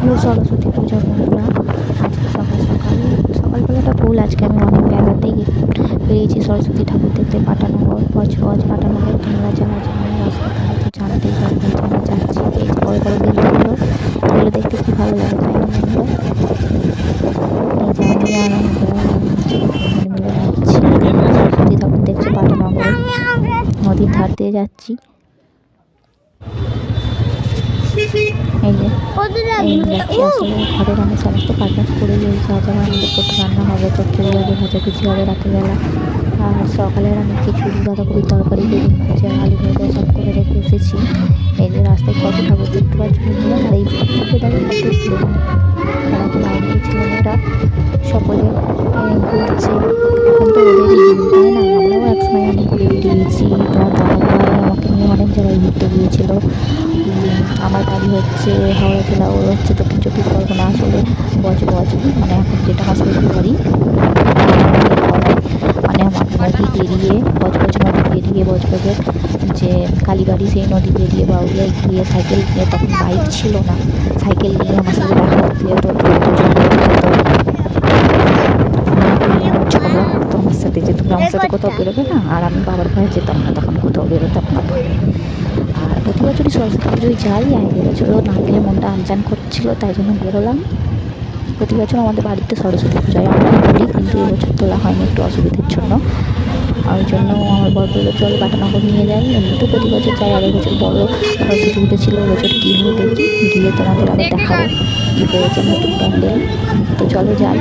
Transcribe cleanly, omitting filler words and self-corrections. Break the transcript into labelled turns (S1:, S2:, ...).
S1: শুভ সরস্বতী পূজা বন্ধুরা। আজকে সকালবেলাটা ভুল, আজকে আমি অনেক বেলাতেই বেরিয়েছি সরস্বতী ঠাকুর দেখতে। পাটানগর বজবজ পাটানগর তোমরা যারা জানো রাস্তা তারা তো জানতেই পারবে যে আমি যাচ্ছি। এই যে বড় বড় বিল্ডিংগুলো, এগুলো দেখতে কি ভালো লাগে তাই না বন্ধুরা? এই যে আমি আর আমার ছেলে মিলে যাচ্ছি সরস্বতী ঠাকুর দেখছি পাটানগরে, নদীর ধার দিয়ে যাচ্ছি। এই যে যাচ্ছি, আসলে ঘরের আমি সমস্ত কাজ করে দিয়েছি। আজ আমাদের করতে রান্না হবে, চচ্চড়ি হবে, ভাজাভুজি হবে রাতেরবেলা। আর সকালের আমি খিচুড়ি বাঁধাকপির তরকারি বেগুন ভাজা আলু ভাজা সব করে রেখে এসেছি। এই যে রাস্তায় কত ঠাকুর দেখতে পাচ্ছি বন্ধুরা, আর এই থেকে দেখো কত ফুল এখন আমাদের ছেলেমেয়েরা সকলে ঘুরছে। এখন তো ওদেরই দিন তাই না? আমরাও একসময় অনেক ঘুরে বেরিয়েছি। তোমার দাদা ভাই আমাকে নিয়ে অনেক জায়গায় ঘুরতে গিয়েছিল। আমার বাড়ি হচ্ছে হাওড়া জেলা, ওর হচ্ছে দক্ষিণ চব্বিশ পরগনা, আসলে বজবজ মানে এখন যেটা আমার শ্বশুর বাড়ি। মানে আমার নদী পেরিয়ে নদী পেরিয়ে বজবজের যে কালীবাড়ি, সেই নদী পেরিয়ে বাউরিয়ায় গিয়ে সাইকেল নিয়ে, তখন বাইক ছিল না, সাইকেল নিয়ে আমার সাথে দেখা করতে যেত। ঝগড়া করতো আমার সাথে যে তুমি আমার সাথে কোথাও বেরোবে না, আর আমি বাবার ঘরে যেতাম না, তখন কোথাও বেরোতাম না। আর প্রতি বছরই সরস্বতী পুজোয় যাই, আর এবছরও না গেলে মনটা আনচান করছিল, তাই জন্য বেরোলাম। প্রতি বছর আমাদের বাড়িতে সরস্বতী পুজোয় আমরা বলি, কিন্তু এবছর তোলা হয়নি একটু অসুবিধার জন্য। ওই জন্য আমার বর বললো চল পাটানগর নিয়ে যাই। এমনি তো প্রতি বছর যাই, আর এবছর বড় সরস্বতী উঠেছিল, এবছর কী হয়ে দেখি, গিয়ে তোমাদের আবার দেখাবো কী হয়েছে নতুন প্যান্ডেল। তো চলো যাই।